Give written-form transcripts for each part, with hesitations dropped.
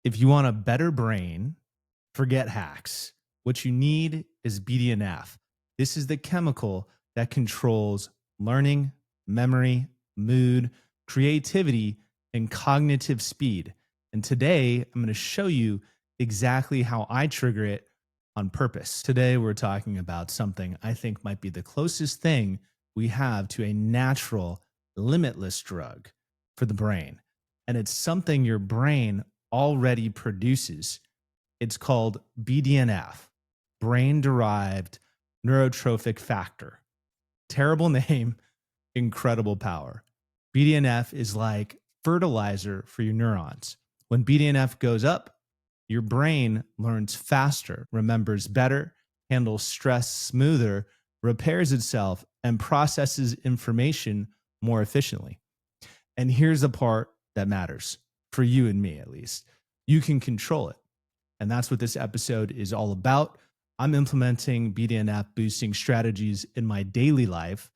If you want a better brain, forget hacks. What you need is BDNF. This is the chemical that controls learning, memory, mood, creativity, and cognitive speed. And today, I'm going to show you exactly how I trigger it on purpose. Today, we're talking about something I think might be the closest thing we have to a natural, limitless drug for the brain. And it's something your brain already produces. It's called BDNF, Brain-Derived Neurotrophic Factor. Terrible name, incredible power. BDNF is like fertilizer for your neurons. When BDNF goes up, your brain learns faster, remembers better, handles stress smoother, repairs itself, and processes information more efficiently. And here's the part that matters, for you and me at least. You can control it. And that's what this episode is all about. I'm implementing BDNF boosting strategies in my daily life,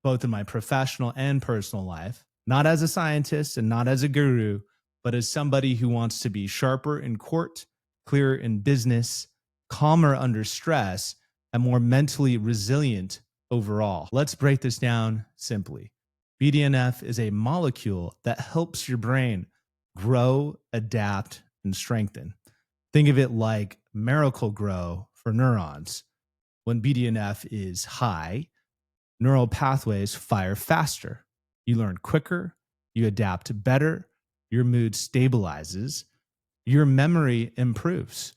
both in my professional and personal life, not as a scientist and not as a guru, but as somebody who wants to be sharper in court, clearer in business, calmer under stress, and more mentally resilient overall. Let's break this down simply. BDNF is a molecule that helps your brain grow, adapt, and strengthen. Think of it like Miracle-Gro for neurons. When BDNF is high, neural pathways fire faster. You learn quicker, you adapt better, your mood stabilizes, your memory improves,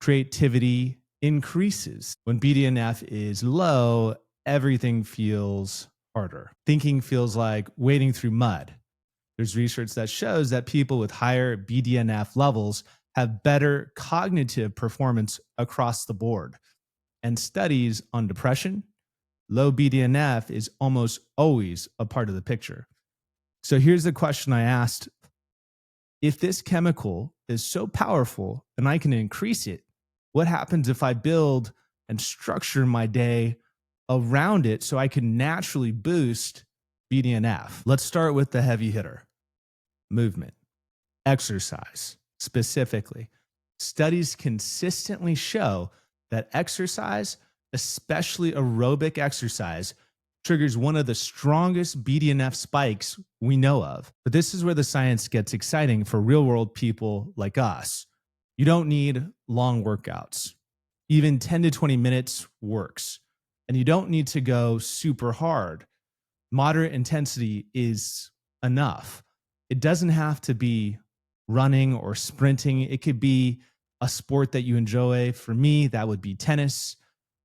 creativity increases. When BDNF is low, everything feels harder. Thinking feels like wading through mud. There's research that shows that people with higher BDNF levels have better cognitive performance across the board. And studies on depression, low BDNF is almost always a part of the picture. So here's the question I asked. If this chemical is so powerful and I can increase it, what happens if I build and structure my day around it so I can naturally boost BDNF? Let's start with the heavy hitter, movement, exercise. Specifically, studies consistently show that exercise, especially aerobic exercise, triggers one of the strongest BDNF spikes we know of. But this is where the science gets exciting for real-world people like us. You don't need long workouts. Even 10 to 20 minutes works. And you don't need to go super hard. Moderate intensity is enough. It doesn't have to be running or sprinting. It could be a sport that you enjoy. For me, that would be tennis.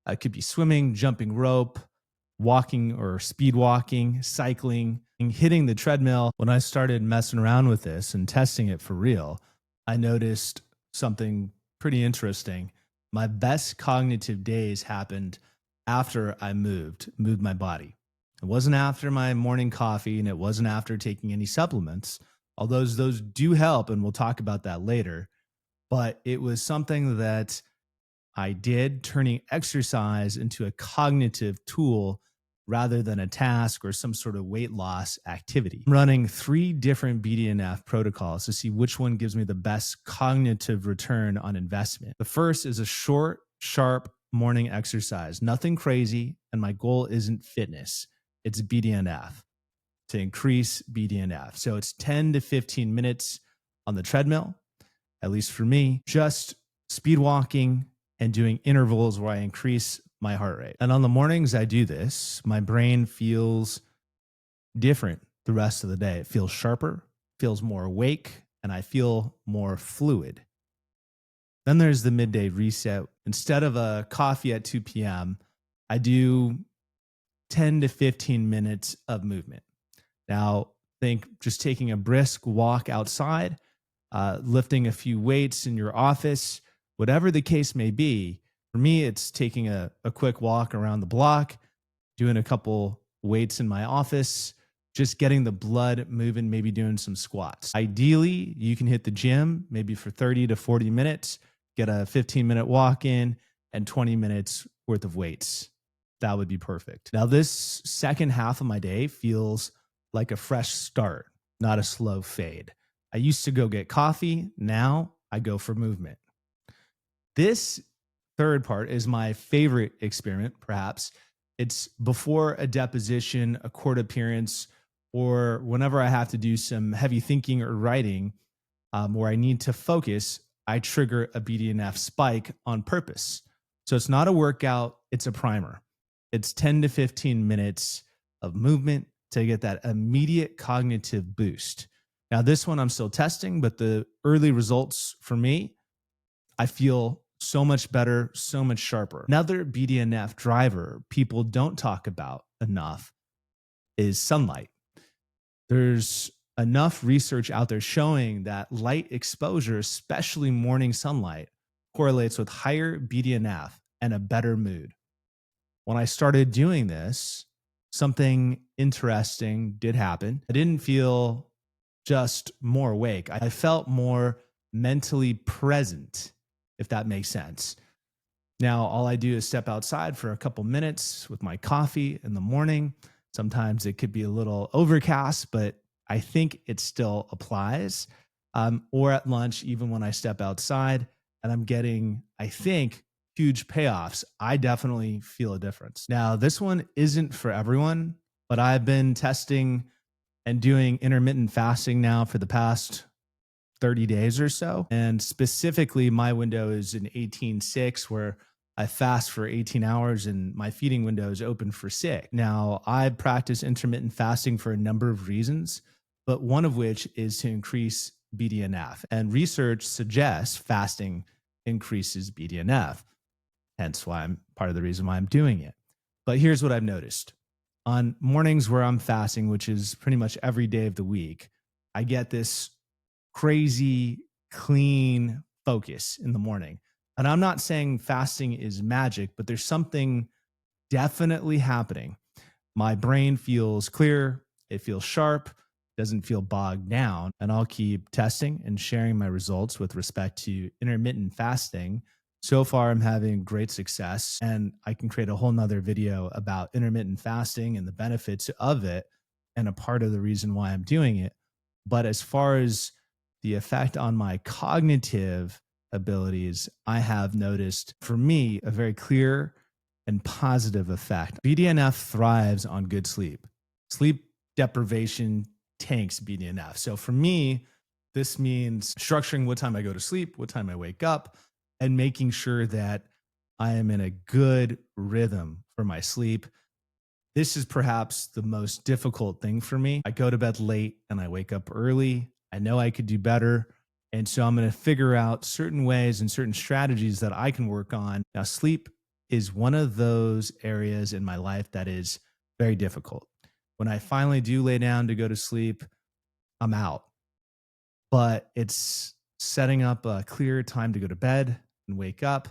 It could be swimming, jumping rope, walking or speed walking, cycling, and hitting the treadmill. When I started messing around with this and testing it for real, I noticed something pretty interesting. My best cognitive days happened after I moved my body. It wasn't after my morning coffee and it wasn't after taking any supplements, although those do help, and we'll talk about that later. But it was something that I did, turning exercise into a cognitive tool rather than a task or some sort of weight loss activity. I'm running 3 different BDNF protocols to see which one gives me the best cognitive return on investment. The first is a short, sharp morning exercise, nothing crazy, and my goal isn't fitness. It's BDNF, to increase BDNF. So it's 10 to 15 minutes on the treadmill, at least for me, just speed walking and doing intervals where I increase my heart rate. And on the mornings I do this, my brain feels different the rest of the day. It feels sharper, feels more awake, and I feel more fluid. Then there's the midday reset. Instead of a coffee at 2 p.m., I do 10 to 15 minutes of movement. Now, think just taking a brisk walk outside, lifting a few weights in your office, whatever the case may be. For me, it's taking a quick walk around the block, doing a couple weights in my office, just getting the blood moving, maybe doing some squats. Ideally, you can hit the gym maybe for 30 to 40 minutes, get a 15-minute walk in, and 20 minutes worth of weights. That would be perfect. Now, this second half of my day feels like a fresh start, not a slow fade. I used to go get coffee. Now I go for movement. This third part is my favorite experiment, perhaps. It's before a deposition, a court appearance, or whenever I have to do some heavy thinking or writing where I need to focus, I trigger a BDNF spike on purpose. So it's not a workout, it's a primer. It's 10 to 15 minutes of movement to get that immediate cognitive boost. Now, this one I'm still testing, but the early results for me, I feel so much better, so much sharper. Another BDNF driver people don't talk about enough is sunlight. There's enough research out there showing that light exposure, especially morning sunlight, correlates with higher BDNF and a better mood. When I started doing this, something interesting did happen. I didn't feel just more awake. I felt more mentally present, if that makes sense. Now, all I do is step outside for a couple minutes with my coffee in the morning. Sometimes it could be a little overcast, but I think it still applies. Or at lunch, even when I step outside and I'm getting, I think, huge payoffs, I definitely feel a difference. Now, this one isn't for everyone, but I've been testing and doing intermittent fasting now for the past 30 days or so. And specifically, my window is an 18-6 where I fast for 18 hours and my feeding window is open for 6. Now, I practice intermittent fasting for a number of reasons, but one of which is to increase BDNF. And research suggests fasting increases BDNF, hence why I'm part of the reason why I'm doing it. But here's what I've noticed. On mornings where I'm fasting, which is pretty much every day of the week, I get this crazy, clean focus in the morning. And I'm not saying fasting is magic, but there's something definitely happening. My brain feels clear, it feels sharp, doesn't feel bogged down. And I'll keep testing and sharing my results with respect to intermittent fasting. So far, I'm having great success, and I can create a whole nother video about intermittent fasting and the benefits of it and a part of the reason why I'm doing it. But as far as the effect on my cognitive abilities, I have noticed for me a very clear and positive effect. BDNF thrives on good sleep. Sleep deprivation tanks BDNF. So for me, this means structuring what time I go to sleep, what time I wake up, and making sure that I am in a good rhythm for my sleep. This is perhaps the most difficult thing for me. I go to bed late and I wake up early. I know I could do better. And so I'm going to figure out certain ways and certain strategies that I can work on. Now, sleep is one of those areas in my life that is very difficult. When I finally do lay down to go to sleep, I'm out. But it's setting up a clear time to go to bed and wake up.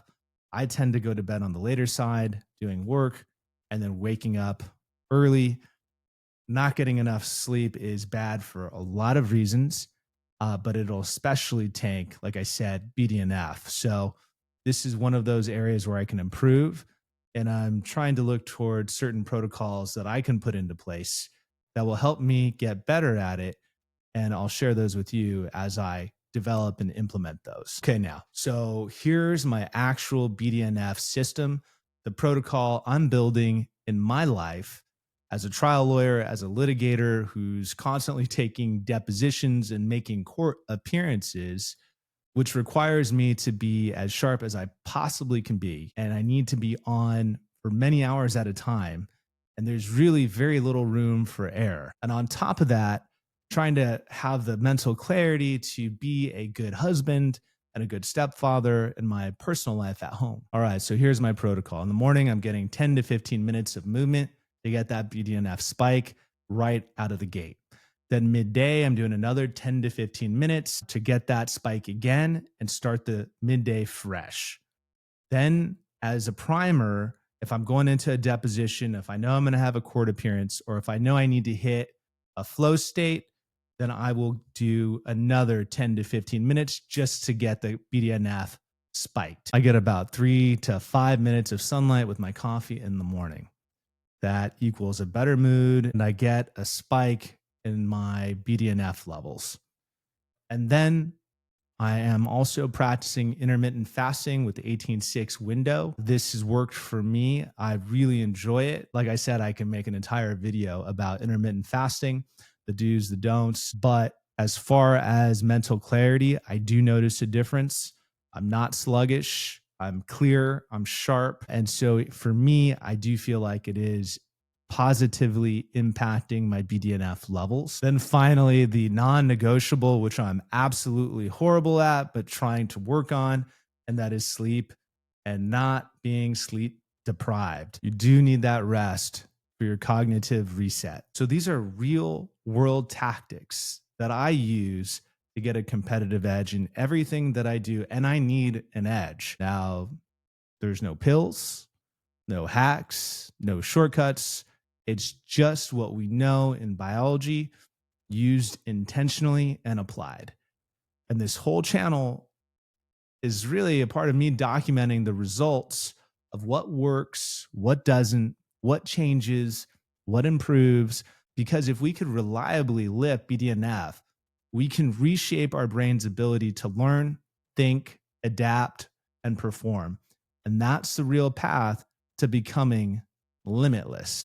I tend to go to bed on the later side, doing work, and then waking up early. Not getting enough sleep is bad for a lot of reasons, but it'll especially tank, like I said, BDNF. So this is one of those areas where I can improve. And I'm trying to look towards certain protocols that I can put into place that will help me get better at it. And I'll share those with you as I develop and implement those. Okay, now, so here's my actual BDNF system, the protocol I'm building in my life as a trial lawyer, as a litigator who's constantly taking depositions and making court appearances, which requires me to be as sharp as I possibly can be. And I need to be on for many hours at a time. And there's really very little room for error. And on top of that, trying to have the mental clarity to be a good husband and a good stepfather in my personal life at home. All right, so here's my protocol. In the morning, I'm getting 10 to 15 minutes of movement to get that BDNF spike right out of the gate. Then midday, I'm doing another 10 to 15 minutes to get that spike again and start the midday fresh. Then, as a primer, if I'm going into a deposition, if I know I'm going to have a court appearance, or if I know I need to hit a flow state, then I will do another 10 to 15 minutes just to get the BDNF spiked. I get about 3 to 5 minutes of sunlight with my coffee in the morning. That equals a better mood, and I get a spike in my BDNF levels. And then I am also practicing intermittent fasting with the 18-6 window. This has worked for me. I really enjoy it. Like I said, I can make an entire video about intermittent fasting, the do's, the don'ts. But as far as mental clarity, I do notice a difference. I'm not sluggish. I'm clear. I'm sharp. And so for me, I do feel like it is positively impacting my BDNF levels. Then finally, the non negotiable, which I'm absolutely horrible at, but trying to work on, and that is sleep and not being sleep deprived. You do need that rest for your cognitive reset. So these are real world tactics that I use to get a competitive edge in everything that I do. And I need an edge. Now, there's no pills, no hacks, no shortcuts. It's just what we know in biology, used intentionally and applied. And this whole channel is really a part of me documenting the results of what works, what doesn't, what changes, what improves. Because if we could reliably lift BDNF, we can reshape our brain's ability to learn, think, adapt, and perform. And that's the real path to becoming limitless.